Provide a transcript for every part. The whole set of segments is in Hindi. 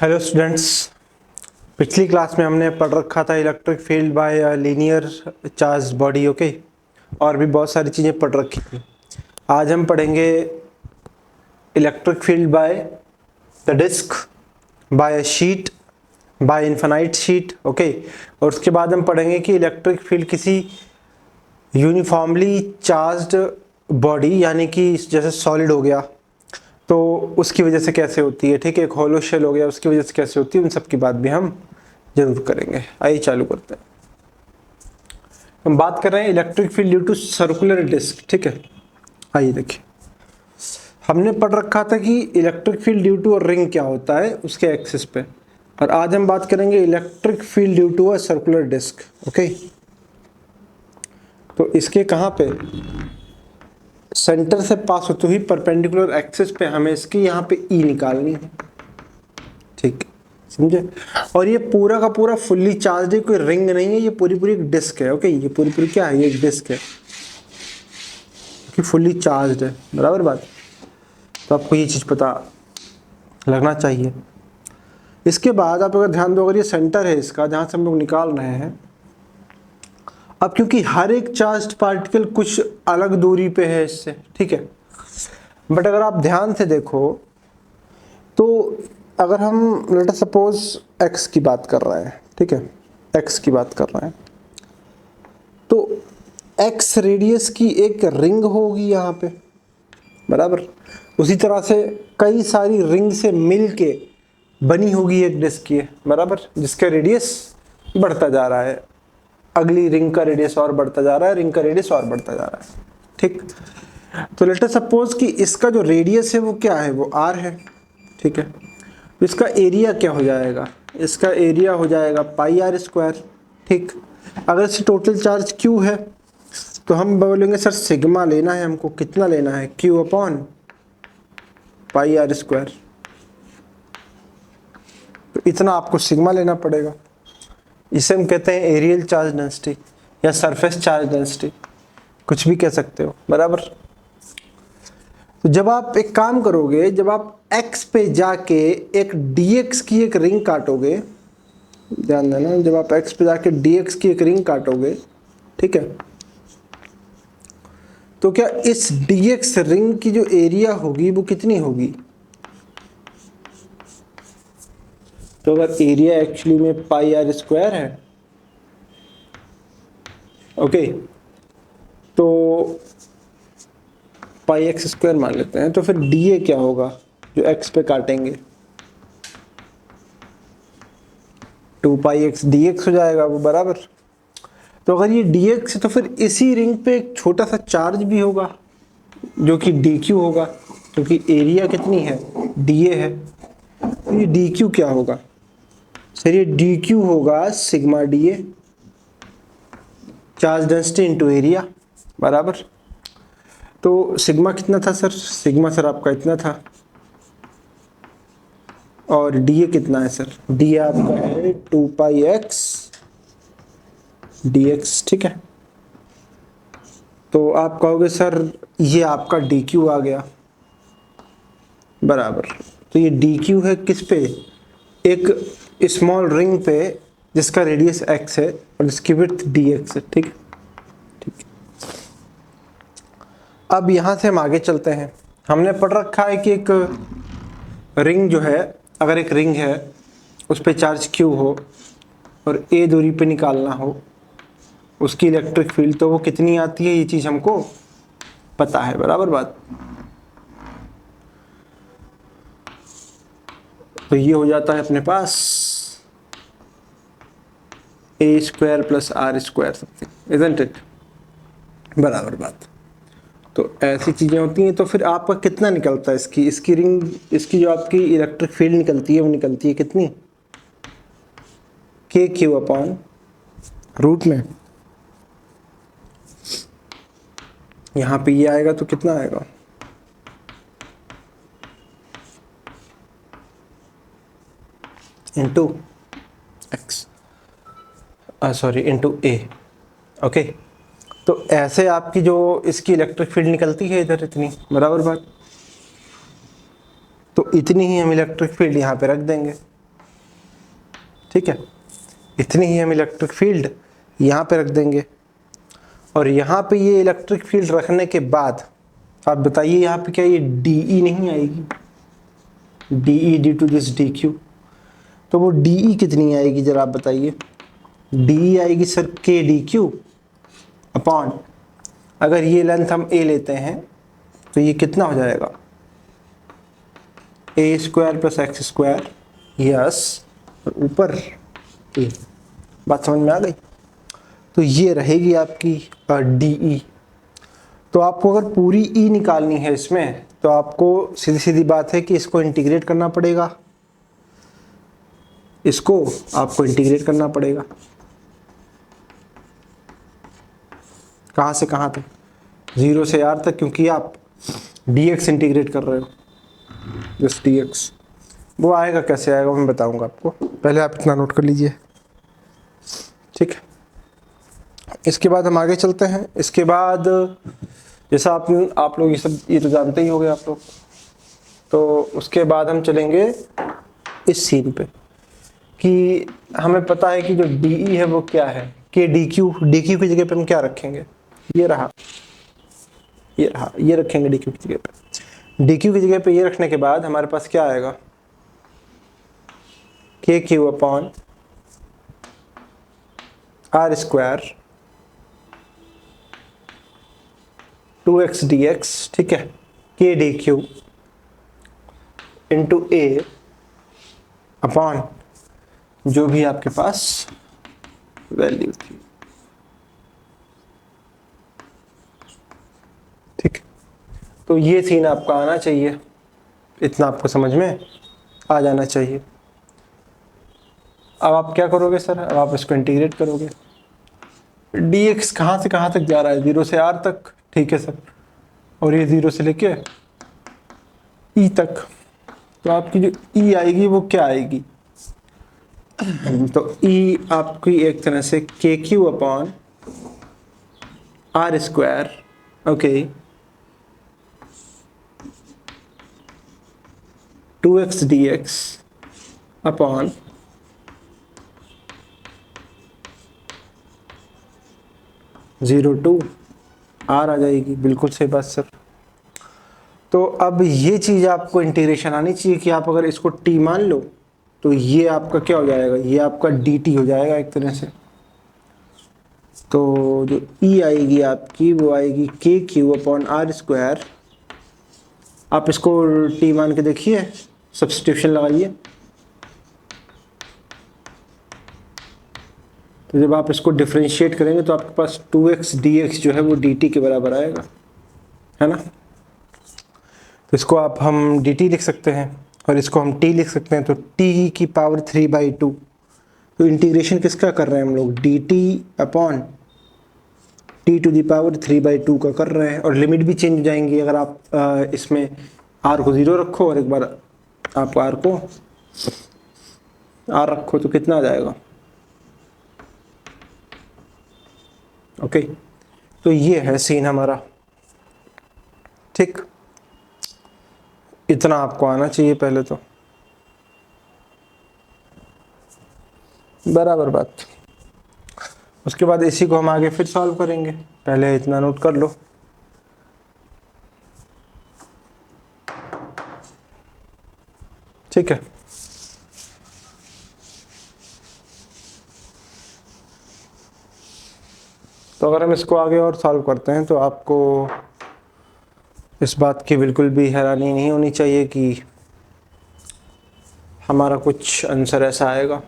हेलो स्टूडेंट्स, पिछली क्लास में हमने पढ़ रखा था electric field bye linear charge body. Okay, और भी बहुत सारी चीज़ें पढ़ रखी थी। आज हम पढ़ेंगे electric field by the disc, by sheet, by infinite sheet. Okay, और उसके बाद हम पढ़ेंगे कि इलेक्ट्रिक फील्ड किसी यूनिफॉर्मली चार्ज्ड बॉडी यानी कि जैसे सॉलिड हो गया तो उसकी वजह से कैसे होती है। ठीक है, एक होलो शेल हो गया उसकी वजह से कैसे होती है, उन सब की बात भी हम जरूर करेंगे। आइए चालू करते हैं। हम बात कर रहे हैं electric field due to circular disc. ठीक है, आइए देखिए, हमने पढ़ रखा था कि electric field due to ring क्या होता है उसके एक्सिस पे, और आज हम बात करेंगे electric field due to a circular disc. Okay, तो इसके कहाँ पे सेंटर से पास होते हुई परपेंडिकुलर एक्सिस पे हमें इसकी यहाँ पे ई निकालनी है। ठीक, समझे। और ये पूरा का पूरा फुल्ली चार्ज है, कोई रिंग नहीं है, ये पूरी पूरी एक डिस्क है। ओके, ये पूरी पूरी क्या है, ये एक डिस्क है कि फुल्ली चार्ज है। बराबर बात, तो आपको ये चीज़ पता लगना चाहिए। इसके बाद आप अगर ध्यान दो, अगर ये सेंटर है इसका जहाँ से हम लोग निकाल रहे हैं, अब क्योंकि हर एक चार्ज्ड पार्टिकल कुछ अलग दूरी पे है इससे, ठीक है, बट अगर आप ध्यान से देखो तो अगर हम लेट अस सपोज x की बात कर रहे हैं, ठीक है, x की बात कर रहे हैं, तो x रेडियस की एक रिंग होगी यहाँ पे, बराबर। उसी तरह से कई सारी रिंग से मिल के बनी होगी एक डिस्क की, बराबर, जिसका रेडियस बढ़ता जा रहा है, अगली रिंग का रेडियस और बढ़ता जा रहा है, रिंग का रेडियस और बढ़ता जा रहा है। ठीक, तो लेट अस सपोज कि इसका जो रेडियस है वो क्या है, वो r है। ठीक है, तो इसका एरिया क्या हो जाएगा, इसका एरिया हो जाएगा पाई आर स्क्वायर। ठीक, अगर इसे टोटल चार्ज q है तो हम बोलेंगे सर सिग्मा लेना है हमको, कितना लेना है, q upon pi r square. तो इतना आपको सिग्मा लेना पड़ेगा। इसे हम कहते हैं एरियल चार्ज डेंसिटी या सरफेस चार्ज डेंसिटी, कुछ भी कह सकते हो, बराबर। तो जब आप एक काम करोगे, जब आप x पे जाके एक dx की एक रिंग काटोगे, ध्यान देना, जब आप x पे जाके dx की एक रिंग काटोगे, ठीक है, तो क्या इस dx रिंग की जो एरिया होगी वो कितनी होगी, तो अगर एरिया एक्चुअली में पाई आर स्क्वायर है, ओके, तो पाई एक्स स्क्वायर मान लेते हैं, तो फिर डी क्या होगा जो एक्स पे काटेंगे, 2 पाई एक्स डी एक्स हो जाएगा वो, बराबर। तो अगर ये डी एक्स है तो फिर इसी रिंग पे एक छोटा सा चार्ज भी होगा जो कि डी क्यू होगा, क्योंकि एरिया कितनी है, डी ए है। तो ये डी क्यू क्या होगा सर, ये डी क्यू होगा sigma D A, charge density into area, बराबर। तो सिग्मा कितना था सर, सिग्मा सर आपका इतना था, और डी ए कितना है सर, डी ए आपका है 2 पाई एक्स डी एक्स। ठीक है, तो आप कहोगे सर ये आपका डी क्यू आ गया, बराबर। तो ये डी क्यू है किस पे, एक स्मॉल रिंग पे जिसका रेडियस एक्स है और जिसकी विड्थ डी एक्स है। ठीक, अब यहाँ से हम आगे चलते हैं। हमने पढ़ रखा है कि एक रिंग जो है, अगर एक रिंग है उस पे चार्ज Q हो और a दूरी पे निकालना हो उसकी इलेक्ट्रिक फील्ड, तो वो कितनी आती है, ये चीज़ हमको पता है, बराबर बात। तो ये हो जाता है अपने पास a square plus r square something, isn't it, बराबर बात। तो ऐसी चीज़ें होती हैं। तो फिर आपका कितना निकलता है, इसकी रिंग, इसकी जो आपकी इलेक्ट्रिक फील्ड निकलती है वो निकलती है कितनी, के क्यू अपॉन रूट में, यहाँ पे ये आएगा तो कितना आएगा, इंटू एक्स, सॉरी इंटू ए। ओके, तो ऐसे आपकी जो इसकी इलेक्ट्रिक फील्ड निकलती है इधर इतनी, बराबर बात। तो इतनी ही हम इलेक्ट्रिक फील्ड यहाँ पे रख देंगे। ठीक है, इतनी ही हम इलेक्ट्रिक फील्ड यहाँ पे रख देंगे। और यहाँ पे ये इलेक्ट्रिक फील्ड रखने के बाद आप बताइए यहाँ पे क्या ये DE नहीं आएगी, DE due to this DQ, तो वो DE कितनी आएगी जरा आप बताइए। DE आएगी सर KDQ अपॉन, अगर ये लेंथ हम A लेते हैं तो ये कितना हो जाएगा, A² प्लस x², यस, और ऊपर A। बात समझ में आ गई। तो ये रहेगी आपकी DE। तो आपको अगर पूरी E निकालनी है इसमें तो आपको सीधी सीधी बात है कि इसको इंटीग्रेट करना पड़ेगा, इसको आपको इंटीग्रेट करना पड़ेगा। कहाँ से कहाँ तक, 0 से R तक, क्योंकि आप dx इंटीग्रेट कर रहे हो, जस्ट dx। वो आएगा कैसे आएगा मैं बताऊंगा आपको, पहले आप इतना नोट कर लीजिए, ठीक है। इसके बाद हम आगे चलते हैं। इसके बाद जैसा आप लोग ये तो जानते ही होंगे आप लोग, तो उसके बाद हम चलेंगे इस सीन पे कि हमें पता है कि जो DE है वो क्या है, KDQ। DQ की जगह पे हम क्या रखेंगे, ये रहा, ये रखेंगे DQ की जगह पे। DQ की जगह पे ये रखने के बाद हमारे पास क्या आएगा, KQ upon R² 2x dx, ठीक है, KDQ इंटू A अपॉन जो भी आपके पास वैल्यू थी, ठीक। तो ये सीन आपका आना चाहिए, इतना आपको समझ में आ जाना चाहिए। अब आप क्या करोगे सर, अब आप इसको इंटीग्रेट करोगे। dx कहाँ से कहाँ तक जा रहा है, 0 से R तक, ठीक है सर, और ये 0 से लेके E तक। तो आपकी जो E आएगी वो क्या आएगी, तो E आपकी एक तरह से KQ upon R², okay, 2x dx upon 0 to R आ जाएगी। बिल्कुल सही बात सर। तो अब ये चीज़ आपको इंटीग्रेशन आनी चाहिए कि आप अगर इसको t मान लो तो ये आपका क्या हो जाएगा, ये आपका dt हो जाएगा एक तरह से। तो जो E आएगी आपकी वो आएगी KQ अपॉन R²। आप इसको t मान के देखिए, सब्स्टिट्यूशन लगाइए, तो जब आप इसको डिफरेंशिएट करेंगे तो आपके पास 2x dx जो है वो dt के बराबर आएगा, है ना। तो इसको आप हम dt लिख सकते हैं और इसको हम t लिख सकते हैं, तो t की पावर 3/2। तो इंटीग्रेशन किसका कर रहे हैं हम लोग, dt upon t to the power 3/2 का कर रहे हैं। और लिमिट भी चेंज हो जाएंगी अगर आप इसमें r को 0 रखो और एक बार आप r को r रखो तो कितना आ जाएगा, ओके। तो ये है सीन हमारा, ठीक। इतना आपको आना चाहिए पहले तो, बराबर बात। उसके बाद इसी को हम आगे फिर सॉल्व करेंगे, पहले इतना नोट कर लो। ठीक है, तो अगर हम इसको आगे और सॉल्व करते हैं तो आपको इस बात की बिल्कुल भी हैरानी नहीं होनी चाहिए कि हमारा कुछ आंसर ऐसा आएगा,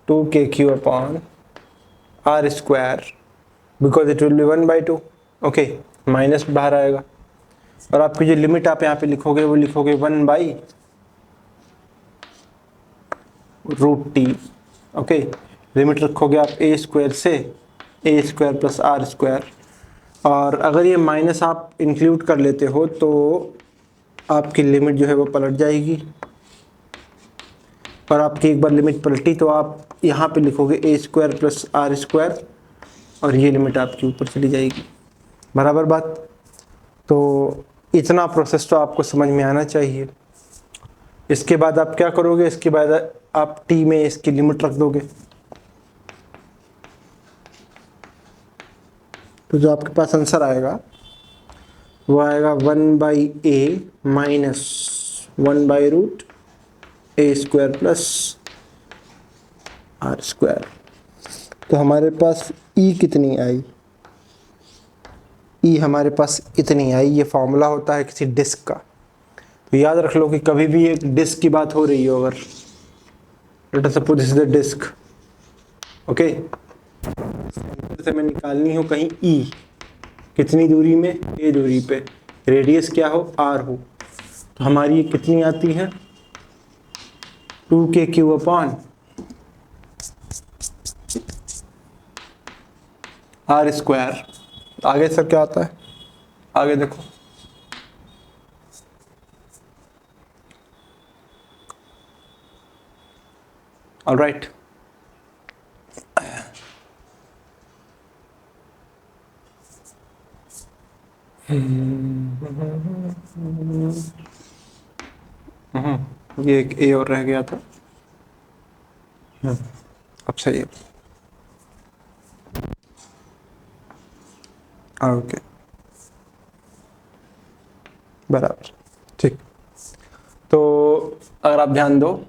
2KQ upon R², because it will be 1/2, okay, minus बाहर आएगा। और आपकी जो लिमिट आप यहाँ पे लिखोगे वो लिखोगे 1/√t, ओके। लिमिट रखोगे आप A² से A² प्लस R²। और अगर ये माइनस आप इंक्लूड कर लेते हो तो आपकी लिमिट जो है वो पलट जाएगी। और आपकी एक बार लिमिट पलटी तो आप यहाँ पे लिखोगे A² प्लस R² और ये लिमिट आपकी ऊपर चली जाएगी, बराबर बात। तो इतना प्रोसेस तो आपको समझ में आना चाहिए। इसके बाद आप क्या करोगे, इसके बाद आप t में इसकी लिमिट रख दोगे, तो जो आपके पास आंसर आएगा वो आएगा 1/a minus 1/√a² plus r²। तो हमारे पास e कितनी आई, e हमारे पास इतनी आई। ये फॉर्मूला होता है किसी डिस्क का। तो याद रख लो कि कभी भी एक डिस्क की बात हो रही हो, अगर let us suppose this is the disc, okay, centre से मैं निकालनी हो कहीं e, कितनी दूरी में, a दूरी पे, रेडियस क्या हो, r हो, तो हमारी ये कितनी आती है 2kq अपॉन r²। आगे सर क्या आता है, आगे देखो, ऑलराइट। ये एक ए और रह गया था, अब सही है, ओके बराबर, ठीक। तो अगर आप ध्यान दो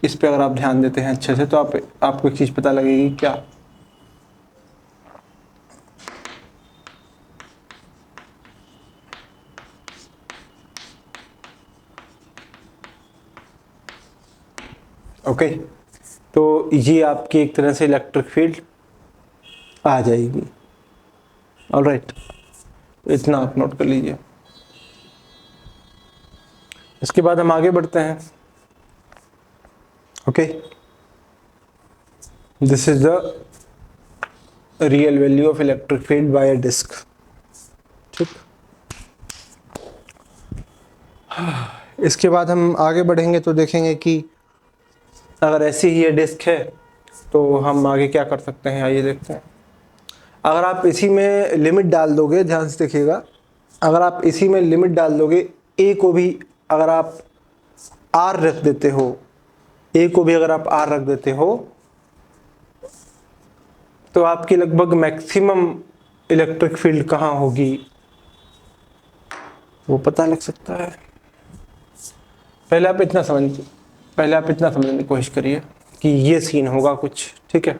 इस पे, अगर आप ध्यान देते हैं अच्छे से, तो आपको एक चीज पता लगेगी, क्या, ओके। तो ये आपकी एक तरह से इलेक्ट्रिक फील्ड आ जाएगी, ऑलराइट। इतना आप नोट कर लीजिए। इसके बाद हम आगे बढ़ते हैं, okay. This is the real value of electric field by a disc, ठीक। इसके बाद हम आगे बढ़ेंगे तो देखेंगे कि अगर ऐसी ही ये डिस्क है तो हम आगे क्या कर सकते हैं, आइए देखते हैं। अगर आप इसी में लिमिट डाल दोगे, ध्यान से देखिएगा, अगर आप इसी में लिमिट डाल दोगे, ए को भी अगर आप आर रख देते हो, ए को भी अगर आप आर रख देते हो, तो आपकी लगभग मैक्सिमम इलेक्ट्रिक फील्ड कहाँ होगी वो पता लग सकता है। पहले आप इतना समझने की कोशिश करिए कि ये सीन होगा कुछ, ठीक है।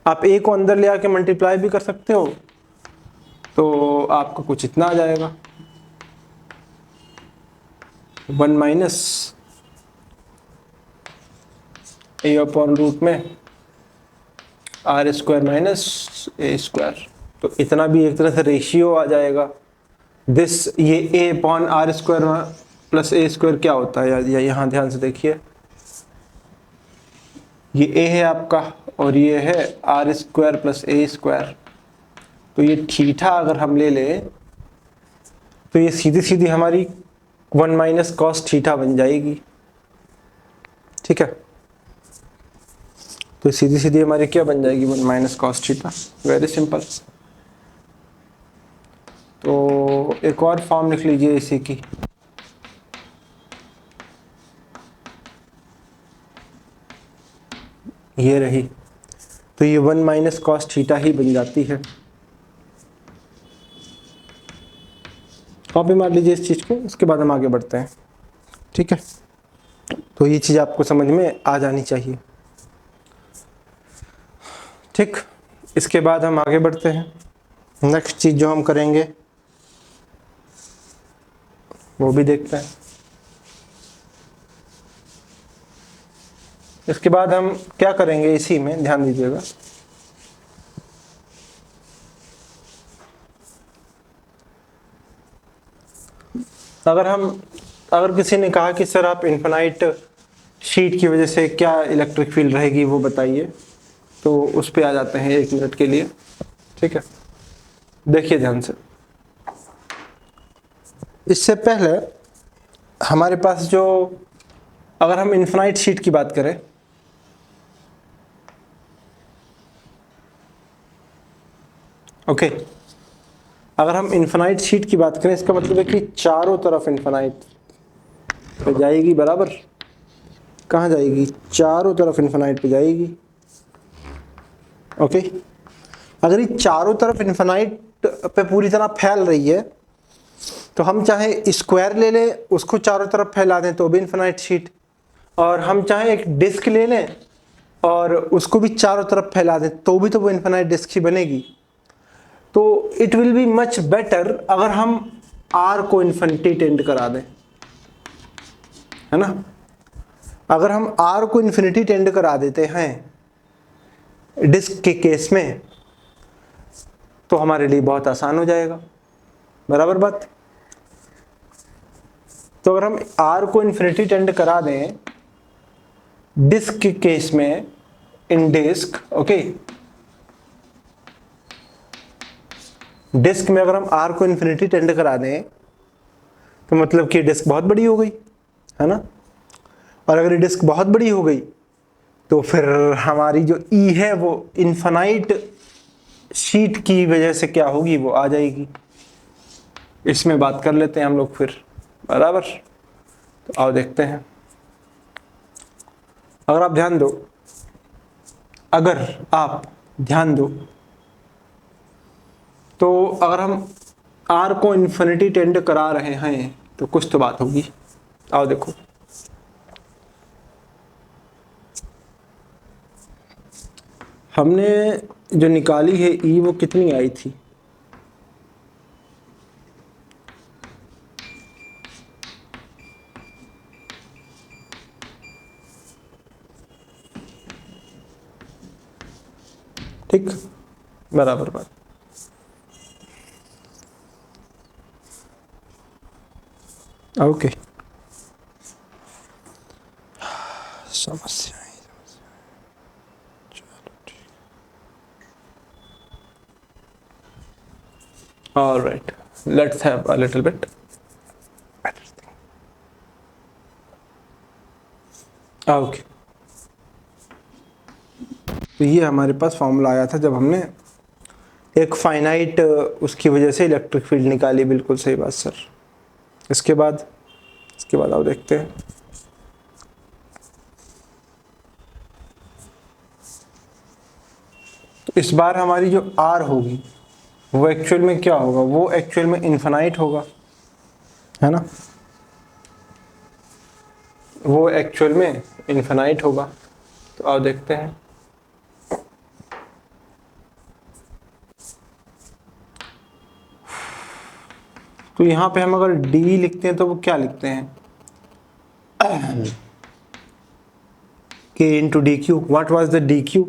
आप ए को अंदर ले आके मल्टीप्लाई भी कर सकते हो, तो आपको कुछ इतना आ जाएगा 1 माइनस ए अपॉन रूट में r² माइनस a²। तो इतना भी एक तरह से रेशियो आ जाएगा। दिस ये a upon r² plus a² क्या होता है, या यहाँ ध्यान से देखिए, ये a है आपका और ये है r² प्लस a²। तो ये थीटा अगर हम ले लें तो ये सीधी सीधी हमारी 1 माइनस कॉस थीटा बन जाएगी, ठीक है। तो सीधी सीधी हमारी क्या बन जाएगी, 1 minus cos theta, very simple. तो एक और फॉर्म लिख लीजिए इसी की, ये रही। तो ये 1 माइनस कॉस थीटा ही बन जाती है। कॉपी मार लीजिए इस चीज़ को, इसके बाद हम आगे बढ़ते हैं, ठीक है। तो ये चीज़ आपको समझ में आ जानी चाहिए, ठीक। इसके बाद हम आगे बढ़ते हैं। नेक्स्ट चीज़ जो हम करेंगे वो भी देखते हैं। इसके बाद हम क्या करेंगे, इसी में ध्यान दीजिएगा, अगर किसी ने कहा कि सर आप इन्फिनाइट शीट की वजह से क्या इलेक्ट्रिक फील्ड रहेगी वो बताइए, तो उस पे आ जाते हैं 1 मिनट के लिए, ठीक है। देखिए ध्यान से, इससे पहले हमारे पास जो, अगर हम इन्फिनाइट शीट की बात करें, ओके, अगर हम इन्फिनाइट शीट की बात करें, इसका मतलब है कि चारों तरफ इन्फिनाइट, पे जाएगी बराबर। कहाँ जाएगी? चारों तरफ इन्फिनाइट पे जाएगी। ओके, अगर ये चारों तरफ इन्फिनाइट पे पूरी तरह फैल रही है तो हम चाहे स्क्वायर ले लें, उसको चारों तरफ फैला दें तो भी इन्फिनाइट शीट, और हम चाहे एक डिस्क ले लें और उसको भी चारों तरफ फैला दें तो भी तो वो इन्फिनाइट डिस्क ही बनेगी। तो it will be much better अगर हम आर को इन्फिनिटी टेंड करा दें, है ना। अगर हम आर को इन्फिनिटी टेंड करा देते हैं डिस्क के केस में तो हमारे लिए बहुत आसान हो जाएगा, बराबर बात। तो अगर हम आर को इन्फिनिटी टेंड करा दें डिस्क के केस में, इन डिस्क, ओके, डिस्क में अगर हम आर को इन्फिनिटी टेंड करा दें तो मतलब कि डिस्क बहुत बड़ी हो गई, है ना। और अगर ये डिस्क बहुत बड़ी हो गई तो फिर हमारी जो ई है वो इन्फिनाइट शीट की वजह से क्या होगी, वो आ जाएगी। इसमें बात कर लेते हैं हम लोग फिर, बराबर। तो आओ देखते हैं। अगर आप ध्यान दो, तो अगर हम आर को इन्फिनिटी टेंड करा रहे हैं तो कुछ तो बात होगी। आओ देखो, हमने जो निकाली है ई वो कितनी आई थी? ठीक, बराबर बात। ओके, समस्या, all right, let's have a little bit better thing. Okay, तो ये हमारे पास फॉर्मूला आया था जब हमने एक फाइनाइट उसकी वजह से इलेक्ट्रिक फील्ड निकाली। बिल्कुल सही बात सर। इसके बाद आओ देखते हैं। तो इस बार हमारी जो आर होगी वो एक्चुअल में क्या होगा? वो एक्चुअल में इन्फिनाइट होगा, है ना। वो एक्चुअल में इन्फिनाइट होगा। तो आओ देखते हैं। तो यहां पे हम अगर डी लिखते हैं तो वो क्या लिखते हैं? K into dq. What was the dq?